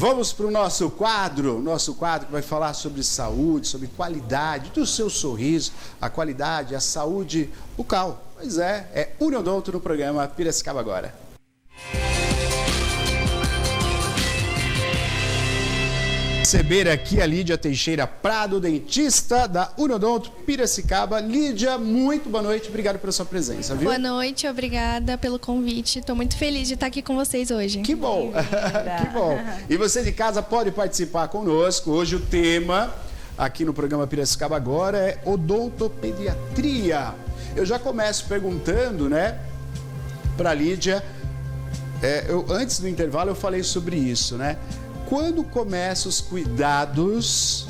Vamos para o nosso quadro que vai falar sobre saúde, sobre qualidade do seu sorriso, a qualidade, a saúde bucal. Pois é Uniodonto no programa Piracicaba Agora. Receber aqui a Lídia Teixeira Prado, dentista da Uniodonto Piracicaba. Lídia, muito boa noite, obrigado pela sua presença, viu? Boa noite, obrigada pelo convite. Estou muito feliz de estar aqui com vocês hoje. Que bom, que bom. E você de casa pode participar conosco. Hoje o tema aqui no programa Piracicaba Agora é odontopediatria. Eu já começo perguntando, né, para a Lídia, antes do intervalo eu falei sobre isso, né? Quando começam os cuidados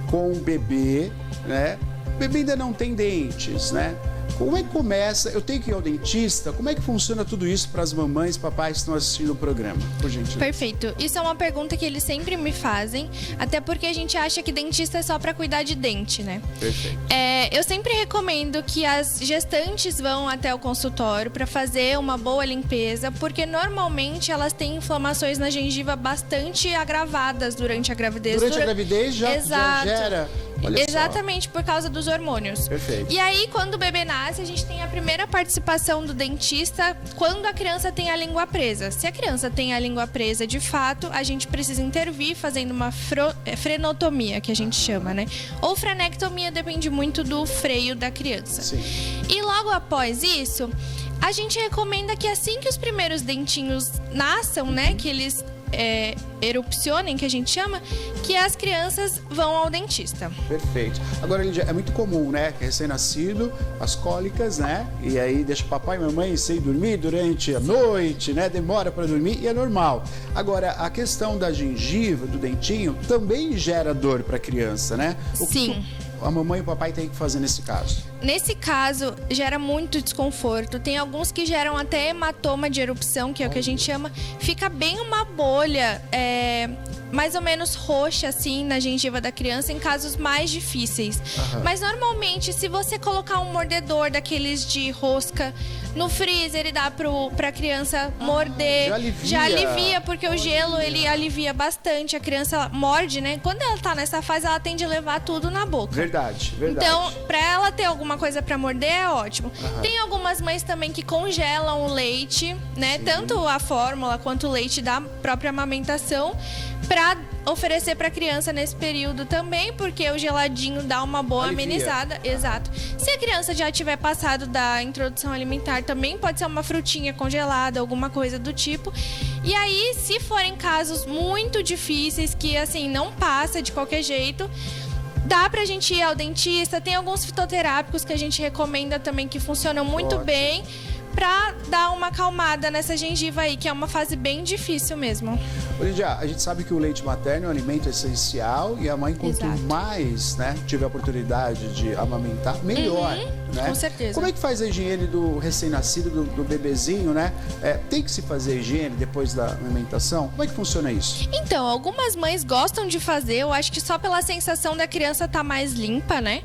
com o bebê, né? O bebê ainda não tem dentes, né? Como é que começa? Eu tenho que ir ao dentista? Como é que funciona tudo isso para as mamães e papais que estão assistindo o programa? Por gentileza. Perfeito. Isso é uma pergunta que eles sempre me fazem, até porque a gente acha que dentista é só para cuidar de dente, né? Perfeito. Eu sempre recomendo que as gestantes vão até o consultório para fazer uma boa limpeza, porque normalmente elas têm inflamações na gengiva bastante agravadas durante a gravidez. Durante a gravidez já gera... Olha exatamente, só. por causa dos hormônios. Perfeito. E aí, quando o bebê nasce, a gente tem a primeira participação do dentista quando a criança tem a língua presa. Se a criança tem a língua presa de fato, a gente precisa intervir fazendo uma frenotomia, que a gente chama, né? Ou frenectomia, depende muito do freio da criança. Sim. E logo após isso, a gente recomenda que assim que os primeiros dentinhos nasçam, né? Que eles... erupcionem, que a gente chama, que as crianças vão ao dentista. Perfeito. Agora, Lídia, é muito comum, né? Que recém-nascido, as cólicas, né? E aí deixa papai e mamãe sem dormir durante a noite, né? Demora para dormir e é normal. Agora, a questão da gengiva, do dentinho, também gera dor para a criança, né? Sim. A mamãe e o papai têm que fazer nesse caso? Nesse caso, gera muito desconforto. Tem alguns que geram até hematoma de erupção, que é o que a gente chama. Fica bem uma bolha, mais ou menos roxa, assim, na gengiva da criança, em casos mais difíceis. Aham. Mas, normalmente, se você colocar um mordedor daqueles de rosca no freezer e dá pra criança morder, já alivia. porque o gelo, ele alivia bastante. A criança morde, né? Quando ela tá nessa fase, ela tende a levar tudo na boca. Verdade. Então, pra ela ter alguma coisa pra morder, é ótimo. Aham. Tem algumas mães também que congelam o leite, né? Sim. Tanto a fórmula quanto o leite da própria amamentação, pra oferecer pra criança nesse período também, porque o geladinho dá uma boa Alivia. amenizada. Exato. Se a criança já tiver passado da introdução alimentar, também pode ser uma frutinha congelada, alguma coisa do tipo. E aí, se forem casos muito difíceis, que assim, não passa de qualquer jeito, dá pra gente ir ao dentista. Tem alguns fitoterápicos que a gente recomenda também, que funcionam muito Ótimo. bem, pra dar uma acalmada nessa gengiva aí, que é uma fase bem difícil mesmo. Ô, Lídia, a gente sabe que o leite materno é um alimento essencial e a mãe, quanto Exato. mais, né, tiver a oportunidade de amamentar, melhor, né? com certeza. Como é que faz a higiene do recém-nascido, do bebezinho, né? Tem que se fazer a higiene depois da amamentação? Como é que funciona isso? Então, algumas mães gostam de fazer, eu acho que só pela sensação da criança estar mais limpa, né?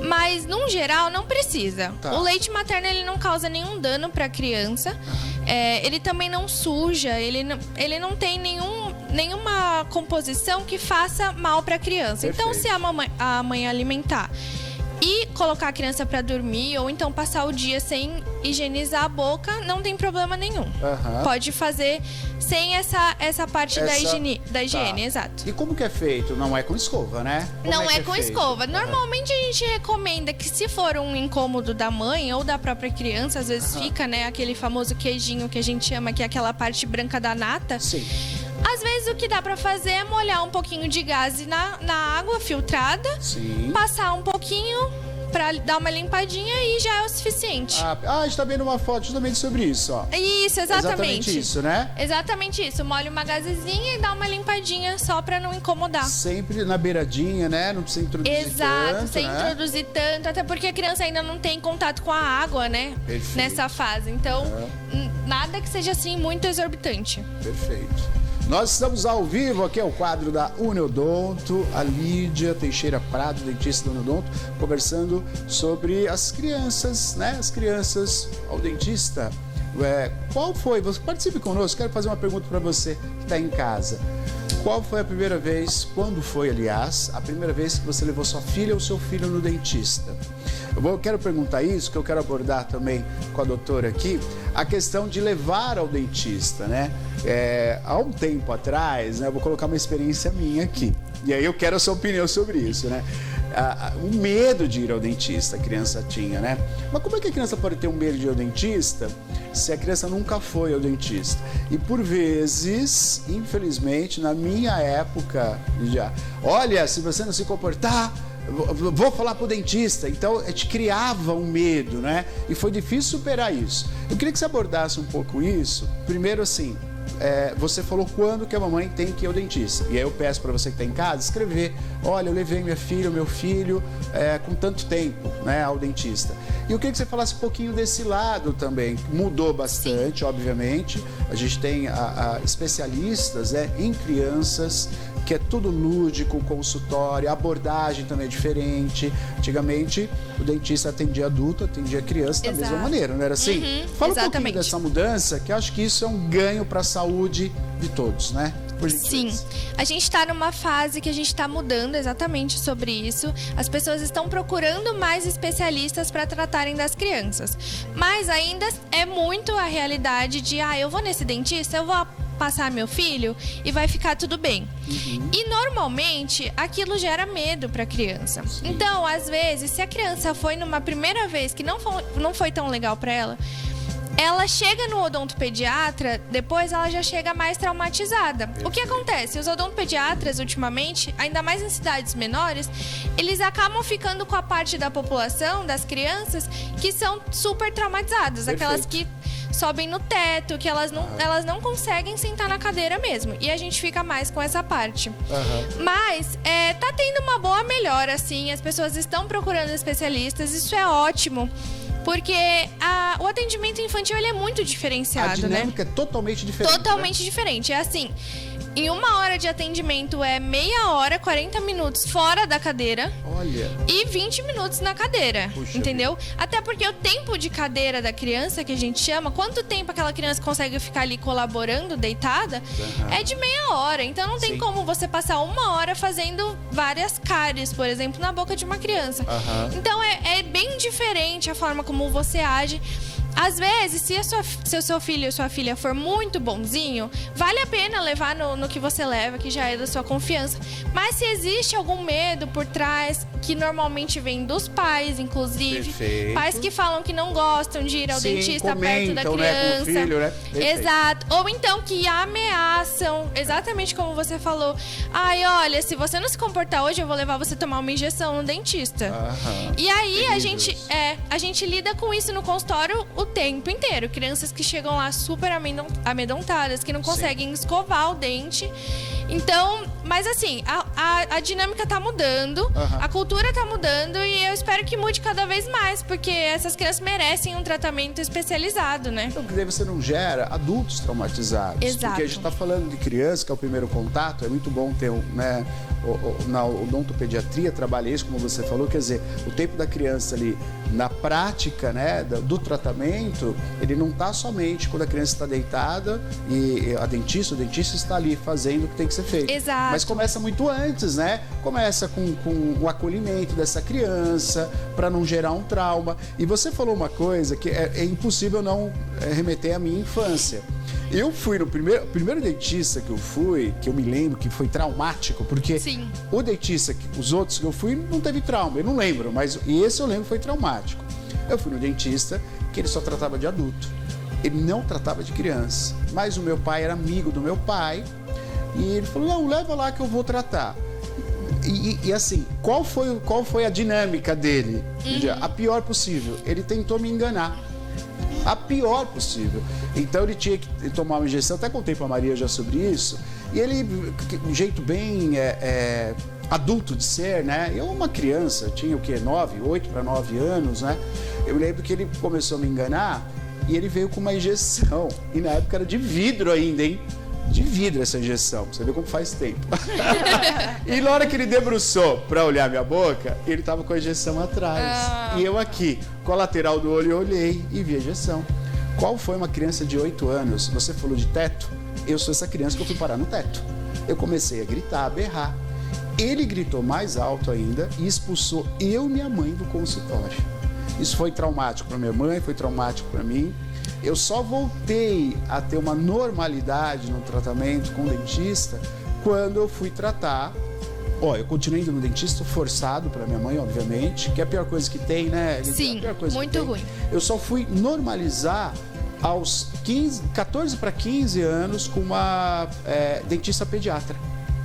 Mas, num geral, não precisa. Tá. O leite materno, ele não causa nenhum dano para a criança. Ele também não suja, ele não tem nenhuma composição que faça mal para a criança. Perfeito. Então, se a mãe alimentar e colocar a criança para dormir, ou então passar o dia sem higienizar a boca, não tem problema nenhum. Aham. Pode fazer sem essa parte da higiene, Tá. exato. E como que é feito? Não é com escova, né? Como Não que é com feito? escova. Aham. Normalmente a gente recomenda que, se for um incômodo da mãe ou da própria criança, às vezes fica, né, aquele famoso queijinho que a gente chama, que é aquela parte branca da nata. Sim. Às vezes o que dá pra fazer é molhar um pouquinho de gaze na água filtrada, Sim. passar um pouquinho pra dar uma limpadinha e já é o suficiente. A gente tá vendo uma foto justamente sobre isso, ó. Isso, exatamente. Isso, né? Exatamente isso. Molha uma gazezinha e dá uma limpadinha só pra não incomodar. Sempre na beiradinha, né? Não precisa introduzir Exato, tanto, sem né? introduzir tanto, até porque a criança ainda não tem contato com a água, né? Perfeito. Nessa fase. Então, nada que seja assim muito exorbitante. Perfeito. Nós estamos ao vivo, aqui é o quadro da Uniodonto, a Lídia Teixeira Prado, dentista da Uniodonto, conversando sobre as crianças, né? As crianças ao dentista. Qual foi? Você participe conosco, quero fazer uma pergunta para você que está em casa. Qual foi a primeira vez, quando foi, aliás, a primeira vez que você levou sua filha ou seu filho no dentista? Eu quero perguntar isso, que eu quero abordar também com a doutora aqui, a questão de levar ao dentista, né? Há um tempo atrás, né, eu vou colocar uma experiência minha aqui, e aí eu quero a sua opinião sobre isso, né? O medo de ir ao dentista a criança tinha, né? Mas como é que a criança pode ter um medo de ir ao dentista se a criança nunca foi ao dentista? E por vezes, infelizmente, na minha época, olha, se você não se comportar, vou falar pro dentista. Então, a gente criava um medo, né? E foi difícil superar isso. Eu queria que você abordasse um pouco isso. Primeiro, assim, você falou quando que a mamãe tem que ir ao dentista. E aí eu peço para você que está em casa escrever: olha, eu levei minha filha, meu filho com tanto tempo, né, ao dentista. E eu queria que você falasse um pouquinho desse lado também. Mudou bastante, obviamente. A gente tem especialistas em crianças, que é tudo lúdico, consultório, a abordagem também é diferente. Antigamente, o dentista atendia adulto, atendia criança da mesma maneira, não era assim? Fala um pouquinho dessa mudança, que eu acho que isso é um ganho para a saúde de todos, né? Sim, a gente está numa fase que a gente está mudando exatamente sobre isso. As pessoas estão procurando mais especialistas para tratarem das crianças. Mas ainda é muito a realidade de, eu vou nesse dentista, eu vou passar meu filho e vai ficar tudo bem. E normalmente aquilo gera medo para a criança. Então, às vezes, se a criança foi numa primeira vez que não foi tão legal para ela chega no odontopediatra, depois ela já chega mais traumatizada. O que acontece? Os odontopediatras, ultimamente, ainda mais em cidades menores, eles acabam ficando com a parte da população, das crianças, que são super traumatizadas. Aquelas que sobem no teto, que elas não conseguem sentar na cadeira mesmo. E a gente fica mais com essa parte. Mas tá tendo uma boa melhora, assim. As pessoas estão procurando especialistas, isso é ótimo. Porque o atendimento infantil ele é muito diferenciado, né? A dinâmica é totalmente diferente. Totalmente diferente. É assim, em 1 hora de atendimento é meia hora, 40 minutos fora da cadeira. Olha. E 20 minutos na cadeira. Puxa, entendeu? Até porque o tempo de cadeira da criança, que a gente chama, quanto tempo aquela criança consegue ficar ali colaborando, deitada, é de meia hora. Então não tem como você passar 1 hora fazendo várias cáries, por exemplo, na boca de uma criança. Então é bem diferente a forma como você age. Às vezes, se o seu filho ou sua filha for muito bonzinho, vale a pena levar no que você leva, que já é da sua confiança. Mas se existe algum medo por trás, que normalmente vem dos pais, inclusive. Perfeito. Pais que falam que não gostam de ir ao dentista perto da criança. Né, com o filho, né? Exato. Ou então que ameaçam, exatamente como você falou. Olha, se você não se comportar hoje, eu vou levar você a tomar uma injeção no dentista. E aí a gente lida com isso no consultório o tempo inteiro. Crianças que chegam lá super amedrontadas, que não conseguem escovar o dente. Então, mas assim, a dinâmica tá mudando, a cultura tá mudando e eu espero que mude cada vez mais, porque essas crianças merecem um tratamento especializado, né? Então, que daí você não gera adultos traumatizados. Exato. Porque a gente tá falando de criança, que é o primeiro contato, é muito bom ter, né, na odontopediatria trabalha isso, como você falou, quer dizer, o tempo da criança ali na prática, né, do tratamento, ele não tá somente quando a criança está deitada e o dentista está ali fazendo o que tem que ser feito. Exato. Mas começa muito antes, né? Começa com o acolhimento dessa criança para não gerar um trauma. E você falou uma coisa que é impossível não remeter à minha infância. Eu fui no primeiro dentista que eu fui, que eu me lembro que foi traumático, porque o dentista, os outros que eu fui, não teve trauma, eu não lembro, mas esse eu lembro que foi traumático. Eu fui no dentista que ele só tratava de adulto, ele não tratava de criança, mas o meu pai era amigo do meu pai e ele falou, não, leva lá que eu vou tratar. E assim, qual foi a dinâmica dele? A pior possível, ele tentou me enganar. A pior possível. Então ele tinha que tomar uma injeção, até contei pra Maria já sobre isso, e ele, um jeito bem adulto de ser, né? Eu, uma criança, tinha o quê? 8 para 9 anos, né? Eu lembro que ele começou a me enganar e ele veio com uma injeção, e na época era de vidro ainda, hein? De vidro essa injeção, você vê como faz tempo. E na hora que ele debruçou pra olhar minha boca, ele tava com a injeção atrás. E eu aqui, com a lateral do olho, eu olhei e vi a injeção. Qual foi uma criança de 8 anos? Você falou de teto? Eu sou essa criança que eu fui parar no teto. Eu comecei a gritar, a berrar. Ele gritou mais alto ainda e expulsou eu e minha mãe do consultório. Isso foi traumático para minha mãe, foi traumático para mim. Eu só voltei a ter uma normalidade no tratamento com o dentista quando eu fui tratar. Eu continuei indo no dentista forçado para minha mãe, obviamente, que é a pior coisa que tem, né? Sim, é a pior coisa muito ruim. Eu só fui normalizar aos 14 para 15 anos com uma dentista pediatra.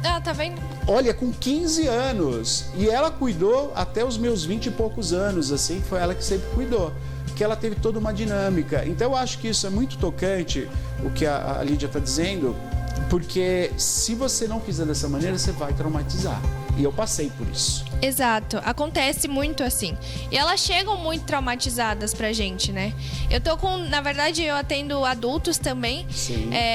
Ah, tá vendo? Olha, com 15 anos. E ela cuidou até os meus 20 e poucos anos, assim, foi ela que sempre cuidou. Porque ela teve toda uma dinâmica. Então eu acho que isso é muito tocante, o que a Lídia está dizendo, porque se você não fizer dessa maneira, você vai traumatizar. E eu passei por isso. Exato, acontece muito assim. E elas chegam muito traumatizadas pra gente, né? Na verdade, eu atendo adultos também,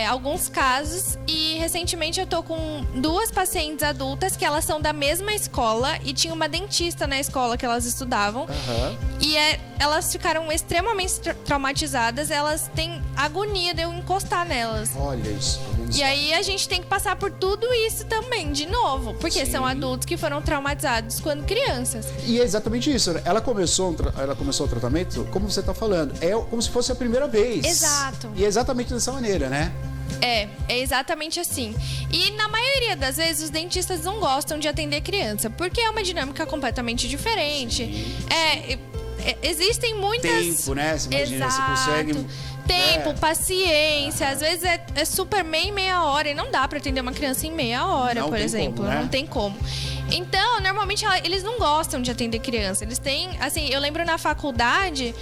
alguns casos. E recentemente eu tô com 2 pacientes adultas que elas são da mesma escola e tinha uma dentista na escola que elas estudavam. Uhum. E elas ficaram extremamente traumatizadas, elas têm agonia de eu encostar nelas. Olha isso. E aí a gente tem que passar por tudo isso também, de novo, porque são adultos que foram traumatizados quando crianças. E é exatamente isso, né? Ela começou o tratamento, como você está falando, é como se fosse a primeira vez. Exato. E é exatamente dessa maneira, né? É exatamente assim. E na maioria das vezes os dentistas não gostam de atender criança, porque é uma dinâmica completamente diferente. Existem muitas... Tempo, né? Você imagina, você consegue... Tempo, paciência, às vezes é super meia hora e não dá pra atender uma criança em meia hora, por exemplo. Como, né? Não tem como. Então, normalmente eles não gostam de atender criança. Eles têm, assim, eu lembro na faculdade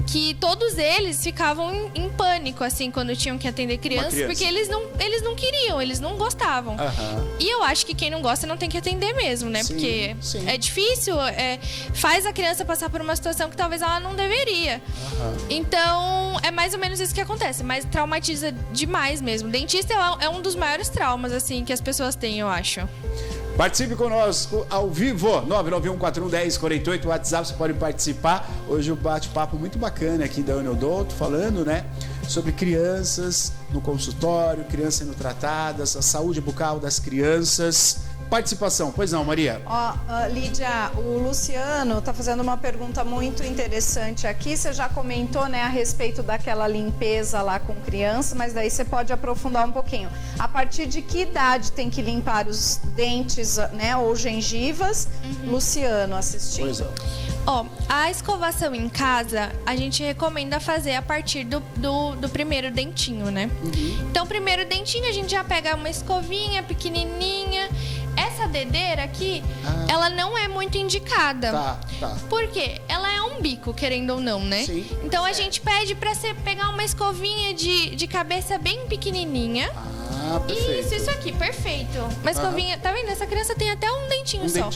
que todos eles ficavam em pânico, assim, quando tinham que atender crianças, porque eles não queriam, eles não gostavam. Uhum. E eu acho que quem não gosta não tem que atender mesmo, né? Sim, porque sim. é difícil, faz a criança passar por uma situação que talvez ela não deveria. Uhum. Então, é mais ou menos isso que acontece, mas traumatiza demais mesmo. Dentista é um dos maiores traumas, assim, que as pessoas têm, eu acho. Participe conosco ao vivo, 991411048, WhatsApp, você pode participar. Hoje um bate-papo muito bacana aqui da Uniodonto, falando, né, sobre crianças no consultório, crianças sendo tratadas, a saúde bucal das crianças. Participação, pois não, Maria? Lídia, o Luciano está fazendo uma pergunta muito interessante aqui. Você já comentou, né, a respeito daquela limpeza lá com criança, mas daí você pode aprofundar um pouquinho. A partir de que idade tem que limpar os dentes, né, ou gengivas? Luciano assistindo. Pois é. A escovação em casa, a gente recomenda fazer a partir do primeiro dentinho, né? Então, o primeiro dentinho, a gente já pega uma escovinha pequenininha. Essa dedeira aqui, ela não é muito indicada. Tá. Por quê? Ela é um bico, querendo ou não, né? Sim. Então, a gente pede pra você pegar uma escovinha de cabeça bem pequenininha. Perfeito. Isso aqui, perfeito. Uma escovinha, tá vendo? Essa criança tem até um dentinho só.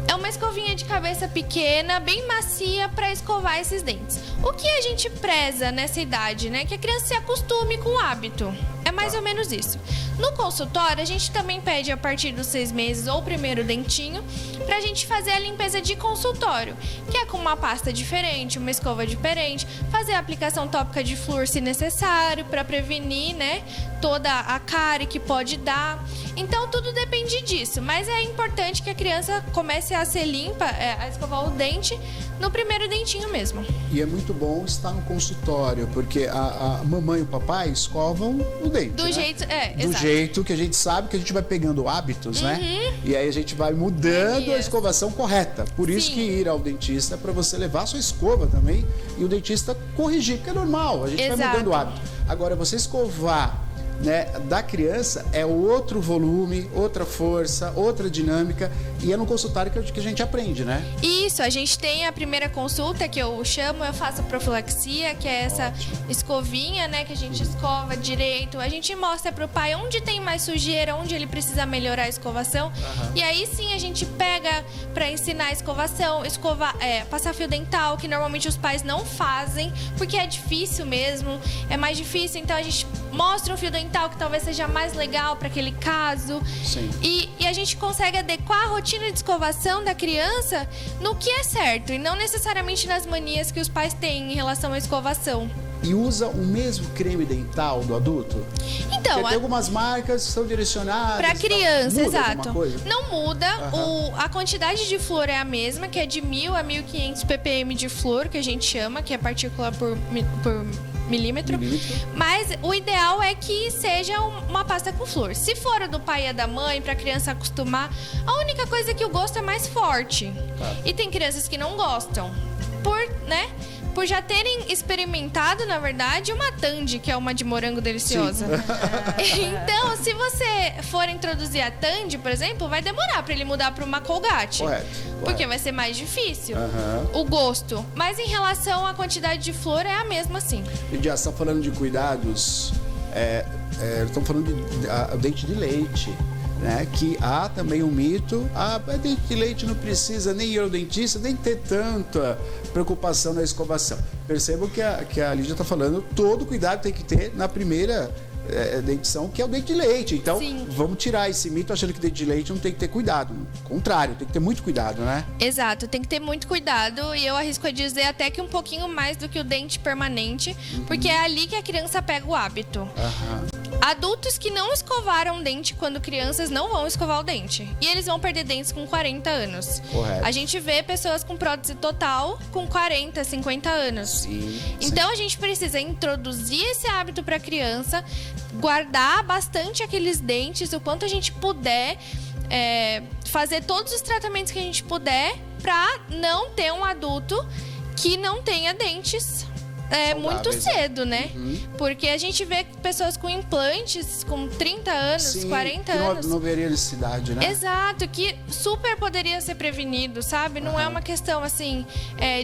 É uma escovinha de cabeça pequena, bem macia para escovar esses dentes. O que a gente preza nessa idade, né? Que a criança se acostume com o hábito. É mais ou menos isso. No consultório, a gente também pede a partir dos 6 meses ou o primeiro dentinho pra gente fazer a limpeza de consultório, que é com uma pasta diferente, uma escova diferente, fazer a aplicação tópica de flúor se necessário para prevenir, né, toda a cárie que pode dar. Então tudo depende disso, mas é importante que a criança comece a ser limpa, a escovar o dente no primeiro dentinho mesmo. E é muito bom estar no consultório, porque a mamãe e o papai escovam o dente, do jeito, do jeito que a gente sabe, que a gente vai pegando hábitos, né? E aí a gente vai mudando a escovação correta. Por isso que ir ao dentista é para você levar a sua escova também e o dentista corrigir, porque é normal, a gente vai mudando o hábito. Agora, você escovar, né, da criança é outro volume, outra força, outra dinâmica, e é no consultório que a gente aprende, né? Isso, a gente tem a primeira consulta que eu faço profilaxia, que é essa escovinha, né, que a gente escova direito. A gente mostra pro pai onde tem mais sujeira, onde ele precisa melhorar a escovação. E aí sim a gente pega pra ensinar a escovação, passar fio dental, que normalmente os pais não fazem, porque é difícil mesmo, é mais difícil, então a gente mostra um fio dental que talvez seja mais legal para aquele caso. Sim. E a gente consegue adequar a rotina de escovação da criança no que é certo e não necessariamente nas manias que os pais têm em relação à escovação. e usa o mesmo creme dental do adulto? Então, porque tem algumas marcas que são direcionadas para criança, muda exato. Não muda. A quantidade de flúor é a mesma, que é de 1.000 a 1.500 ppm de flúor, que a gente chama, que é partícula por milímetro. Mas o ideal é que seja uma pasta com flúor. Se for a do pai e a da mãe, para a criança acostumar, a única coisa é que o gosto é mais forte. E tem crianças que não gostam. Por já terem experimentado, na verdade, uma Tandy, que é uma de morango deliciosa. Então, se você for introduzir a Tandy, por exemplo, vai demorar para ele mudar para uma Colgate. Correto. Porque vai ser mais difícil o gosto. Mas em relação à quantidade de flúor, é a mesma sim. Lidia, você está falando de cuidados, estamos falando de dente de leite. Né, que há também um mito, dente de leite não precisa nem ir ao dentista, nem ter tanta preocupação na escovação. Percebam que a Lídia está falando, todo cuidado tem que ter na primeira dentição, que é o dente de leite. Então, vamos tirar esse mito achando que dente de leite não tem que ter cuidado. Ao contrário, tem que ter muito cuidado, né? Exato, tem que ter muito cuidado e eu arrisco a dizer até que um pouquinho mais do que o dente permanente, porque é ali que a criança pega o hábito. Adultos que não escovaram o dente quando crianças não vão escovar o dente. E eles vão perder dentes com 40 anos. Correto. A gente vê pessoas com prótese total com 40, 50 anos. Então a gente precisa introduzir esse hábito para a criança, guardar bastante aqueles dentes, o quanto a gente puder, fazer todos os tratamentos que a gente puder para não ter um adulto que não tenha dentes muito cedo, né? Porque a gente vê pessoas com implantes com 30 anos, 40 anos. Não veria necessidade, né? Exato, que super poderia ser prevenido, sabe? Não é uma questão assim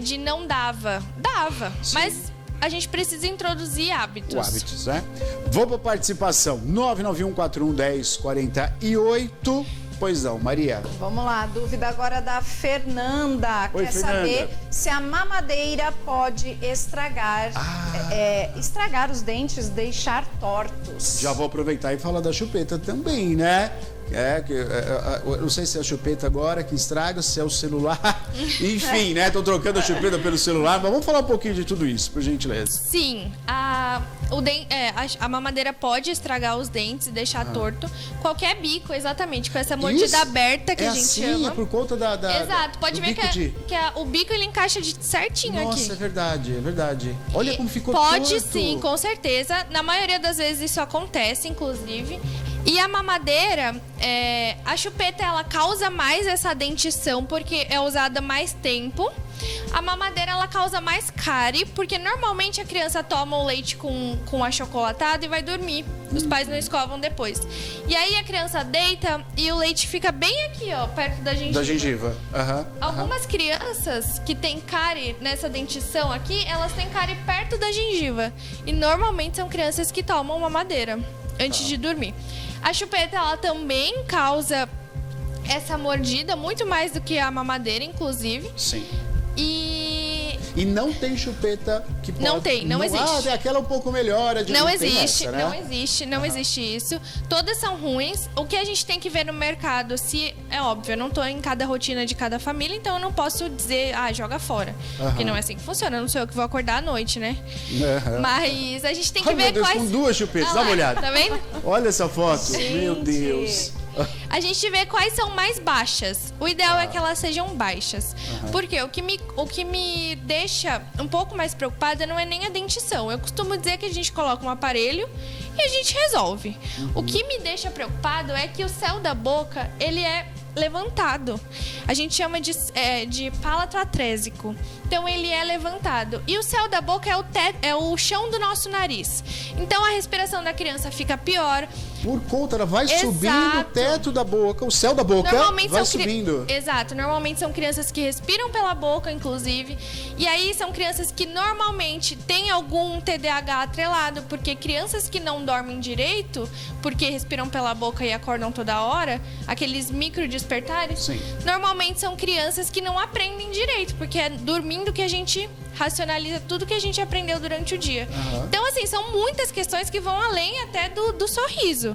de não dava. Dava, mas a gente precisa introduzir hábitos. Hábitos, né? Vamos para a participação. 991411048. Pois não, Maria. Vamos lá, dúvida agora da Fernanda. Oi, quer Fernanda. saber se a mamadeira pode estragar os dentes, deixar tortos. Já vou aproveitar e falar da chupeta também, né? Eu não sei se é a chupeta agora que estraga, se é o celular. Enfim, né? Tô trocando a chupeta pelo celular, mas vamos falar um pouquinho de tudo isso, por gentileza. Sim, a mamadeira pode estragar os dentes e deixar torto. Qualquer bico, exatamente, com essa mordida aberta que a gente chama. É por conta Exato, pode ver que o bico ele encaixa certinho aqui. Nossa, é verdade. Olha como ficou Pode torto. sim, com certeza. Na maioria das vezes isso acontece, inclusive. E a mamadeira, a chupeta, ela causa mais essa dentição porque é usada mais tempo. A mamadeira, ela causa mais cárie, porque normalmente a criança toma o leite com achocolatado e vai dormir. Os pais não escovam depois. E aí a criança deita e o leite fica bem aqui, ó, perto da gengiva. Da gengiva. Algumas crianças que têm cárie nessa dentição aqui, elas têm cárie perto da gengiva. E normalmente são crianças que tomam mamadeira antes de dormir. A chupeta, ela também causa essa mordida, muito mais do que a mamadeira, inclusive. Sim. E não tem chupeta que pode... Não existe. Aquela é um pouco melhor. Não existe, essa, né? não existe isso. Todas são ruins. O que a gente tem que ver no mercado, é óbvio, eu não tô em cada rotina de cada família, então eu não posso dizer, joga fora. Porque não é assim que funciona, não sou eu que vou acordar à noite, né? Mas a gente tem que ver meu Deus, quais... com duas chupetas, dá uma olhada. Tá vendo? Olha essa foto, Gente. Meu Deus. A gente vê quais são mais baixas. O ideal é que elas sejam baixas. Porque o que me deixa um pouco mais preocupada não é nem a dentição. Eu costumo dizer que a gente coloca um aparelho e a gente resolve. O que me deixa preocupado é que o céu da boca, ele é levantado. A gente chama de palato atrésico. Então ele é levantado. E o céu da boca é o chão do nosso nariz. Então a respiração da criança fica pior. Por conta, ela vai subindo o teto da boca, o céu da boca vai subindo. Exato. Normalmente são crianças que respiram pela boca, inclusive. E aí são crianças que normalmente têm algum TDAH atrelado, porque crianças que não dormem direito, porque respiram pela boca e acordam toda hora, aqueles micro despertares, normalmente são crianças que não aprendem direito, porque é dormindo que a gente racionaliza tudo que a gente aprendeu durante o dia. Então, assim, são muitas questões que vão além até do sorriso.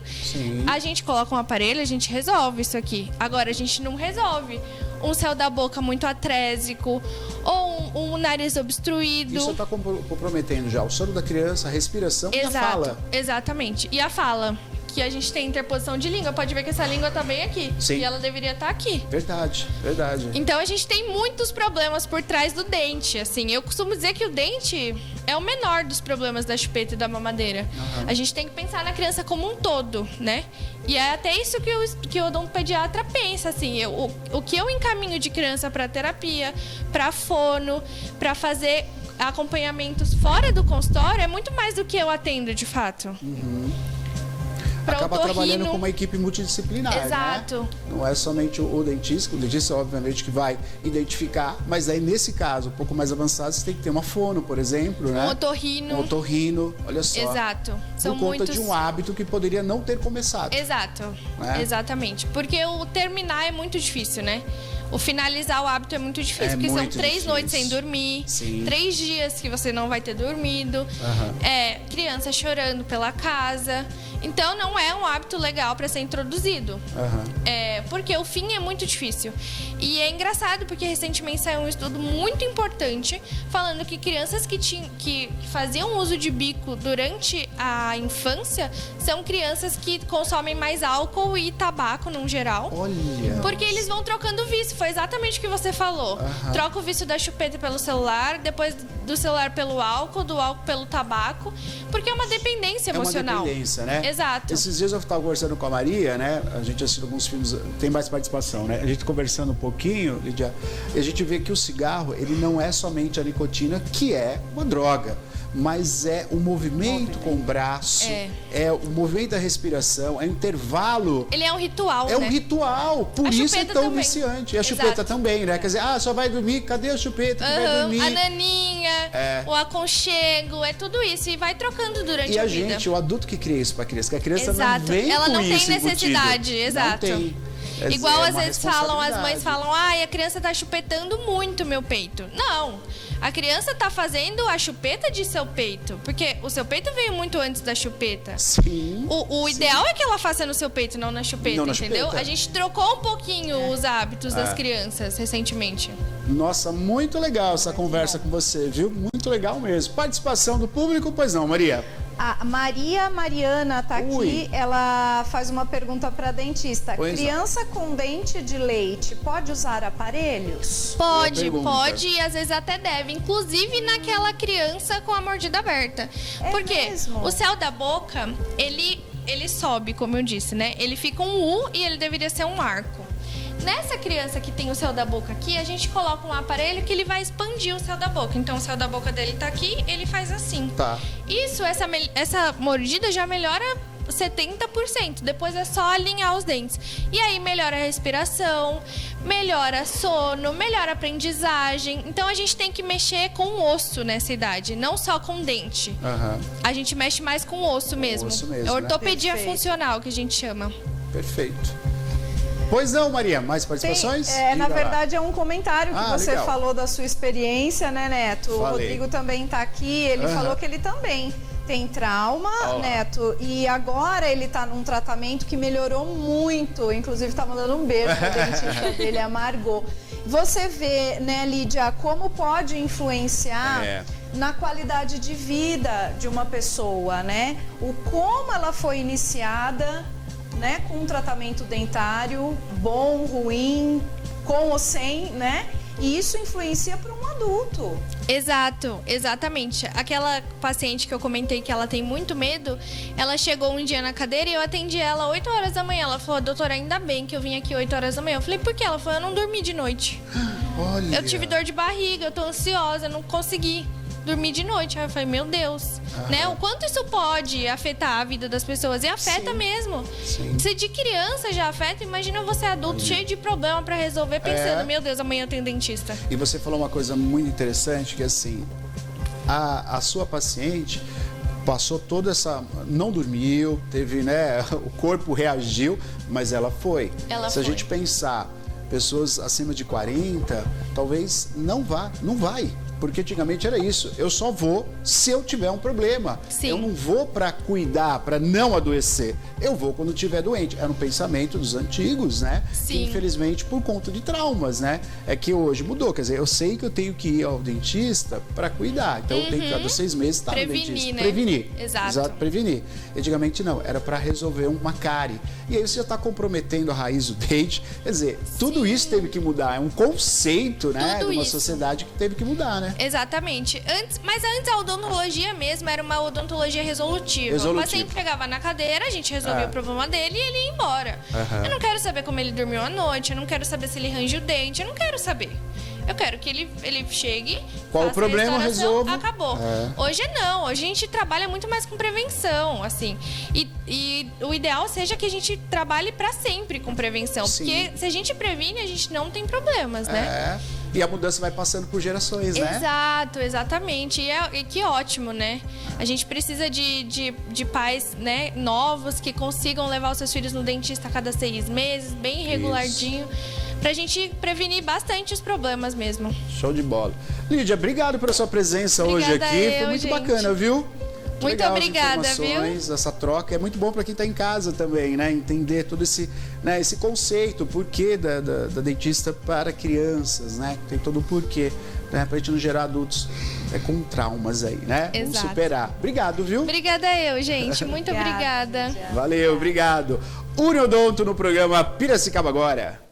A gente coloca um aparelho, a gente resolve isso aqui. Agora, a gente não resolve um céu da boca muito atrésico ou o nariz obstruído. Isso está comprometendo já o sono da criança, a respiração e a Exato, fala. exatamente. E a fala, que a gente tem interposição de língua. Pode ver que essa língua tá bem aqui. Sim. E ela deveria estar aqui. Verdade, verdade. Então a gente tem muitos problemas por trás do dente, assim. Eu costumo dizer que o dente é o menor dos problemas da chupeta e da mamadeira. A gente tem que pensar na criança como um todo, né? E é até isso que o odontopediatra pensa, assim. O que eu encaminho de criança para terapia, para fono, para fazer acompanhamentos fora do consultório é muito mais do que eu atendo, de fato. Acaba trabalhando com uma equipe multidisciplinar, Exato. Né? Não é somente o dentista obviamente que vai identificar, mas aí nesse caso, um pouco mais avançado, você tem que ter uma fono, por exemplo, né? Um otorrino. Um otorrino, olha só. Exato. São por conta muitos... de um hábito que poderia não ter começado. Exato, né? Exatamente. Porque o terminar é muito difícil, né? O finalizar o hábito é muito difícil, porque são 3 noites sem dormir, 3 dias que você não vai ter dormido, criança chorando pela casa. Então não é um hábito legal para ser introduzido. Porque o fim é muito difícil. E é engraçado porque recentemente saiu um estudo muito importante falando que crianças que faziam uso de bico durante a infância são crianças que consomem mais álcool e tabaco no geral. Olha! Porque eles vão trocando vício. Foi exatamente o que você falou. Troca o vício da chupeta pelo celular, depois do celular pelo álcool, do álcool pelo tabaco. Porque é uma dependência emocional. É uma dependência, né? Exato. Esses dias eu estava conversando com a Maria, né? A gente assistiu alguns filmes, tem mais participação, né? A gente conversando um pouquinho, Lídia, e a gente vê que o cigarro, ele não é somente a nicotina, que é uma droga, mas é o movimento com o braço, é o movimento da respiração, é o intervalo. Ele é um ritual, É um ritual, por isso é tão também. viciante. E a chupeta também, né? Quer dizer, só vai dormir, cadê a chupeta que vai dormir? A naninha, o aconchego, é tudo isso. E vai trocando durante a vida. E a gente, o adulto que cria isso pra criança, que a criança Exato. não vem Ela com não isso tem necessidade, embutido. exato. Não tem. Igual É às uma vezes falam, as mães responsabilidade. falam, a criança tá chupetando muito meu peito. Não, a criança tá fazendo a chupeta de seu peito, porque o seu peito veio muito antes da chupeta. Sim. O ideal é que ela faça no seu peito, não na chupeta, Não na entendeu? chupeta. A gente trocou um pouquinho os hábitos das crianças recentemente. Nossa, muito legal essa conversa com você, viu? Muito legal mesmo. Participação do público, pois não, Maria? A Maria Mariana tá aqui, ela faz uma pergunta para dentista. Pois Criança com dente de leite pode usar aparelhos? Pode e às vezes até deve, inclusive naquela criança com a mordida aberta. Porque mesmo? o céu da boca, ele sobe, como eu disse, né? Ele fica um U e ele deveria ser um arco. Nessa criança que tem o céu da boca aqui, a gente coloca um aparelho que ele vai expandir o céu da boca. Então o céu da boca dele tá aqui, ele faz assim. Tá. Isso, essa mordida já melhora 70%. Depois é só alinhar os dentes. E aí melhora a respiração, melhora sono, melhora a aprendizagem. Então a gente tem que mexer com o osso nessa idade, não só com dente. A gente mexe mais com o osso mesmo. Osso mesmo, É ortopedia Perfeito. funcional que a gente chama. Perfeito. Pois não, Maria, mais participações? Na verdade, é um comentário que você legal. falou da sua experiência, né, Neto? Falei. O Rodrigo também tá aqui, ele falou que ele também tem trauma, Neto, e agora ele tá num tratamento que melhorou muito, inclusive tá mandando um beijo pro dentista dele, a Margot. Você vê, né, Lídia, como pode influenciar na qualidade de vida de uma pessoa, né? O como ela foi iniciada, né, com um tratamento dentário, bom, ruim, com ou sem, né? E isso influencia para um adulto. Exato, exatamente. Aquela paciente que eu comentei que ela tem muito medo, ela chegou um dia na cadeira e eu atendi ela 8 horas da manhã. Ela falou, doutora, ainda bem que eu vim aqui 8 horas da manhã. Eu falei, por quê? Ela falou, eu não dormi de noite. Olha. Eu tive dor de barriga, eu tô ansiosa, não consegui dormir de noite. Aí eu falei, meu Deus, né? O quanto isso pode afetar a vida das pessoas? E afeta mesmo. Sim. Se de criança já afeta, imagina você adulto cheio de problema pra resolver, pensando, meu Deus, amanhã eu tenho dentista. E você falou uma coisa muito interessante, que assim, a sua paciente passou toda essa... Não dormiu, teve, né? O corpo reagiu, mas ela foi. Se a gente pensar, pessoas acima de 40, talvez não vai. Porque antigamente era isso, eu só vou se eu tiver um problema. Sim. Eu não vou para cuidar, para não adoecer. Eu vou quando estiver doente. Era um pensamento dos antigos, né? Sim. Que, infelizmente, por conta de traumas, né? É que hoje mudou. Quer dizer, eu sei que eu tenho que ir ao dentista para cuidar. Então, eu tenho que, cada 6 meses, estar no dentista. Né? Prevenir. Exato. Prevenir. Antigamente, não. Era para resolver uma cárie. E aí você já está comprometendo a raiz do dente. Quer dizer, tudo isso teve que mudar. É um conceito, né? Tudo de uma isso. sociedade que teve que mudar, né? Exatamente. Mas antes a odontologia mesmo era uma odontologia resolutiva. O paciente pegava na cadeira, a gente resolvia o problema dele e ele ia embora. Eu não quero saber como ele dormiu à noite, eu não quero saber se ele range o dente, eu não quero saber. Eu quero que ele chegue, qual o problema, resolvo. Acabou. Hoje não, hoje a gente trabalha muito mais com prevenção, assim. E o ideal seja que a gente trabalhe para sempre com prevenção. Sim. Porque se a gente previne, a gente não tem problemas, né? E a mudança vai passando por gerações, né? Exato, exatamente. E que ótimo, né? A gente precisa de pais, né, novos que consigam levar os seus filhos no dentista a cada 6 meses, bem regulardinho. Pra gente prevenir bastante os problemas mesmo. Show de bola. Lídia, obrigado pela sua presença hoje aqui. Foi muito bacana, viu? Muito legal obrigada, as informações, viu? Essa troca é muito bom para quem está em casa também, né? Entender todo esse conceito, o porquê da dentista para crianças, né? Tem todo o porquê, né? Para a gente não gerar adultos com traumas aí, né? Exato. Vamos superar. Obrigado, viu? Obrigada eu, gente. Muito obrigada. Valeu, obrigado. Uniodonto no programa Piracicaba Agora.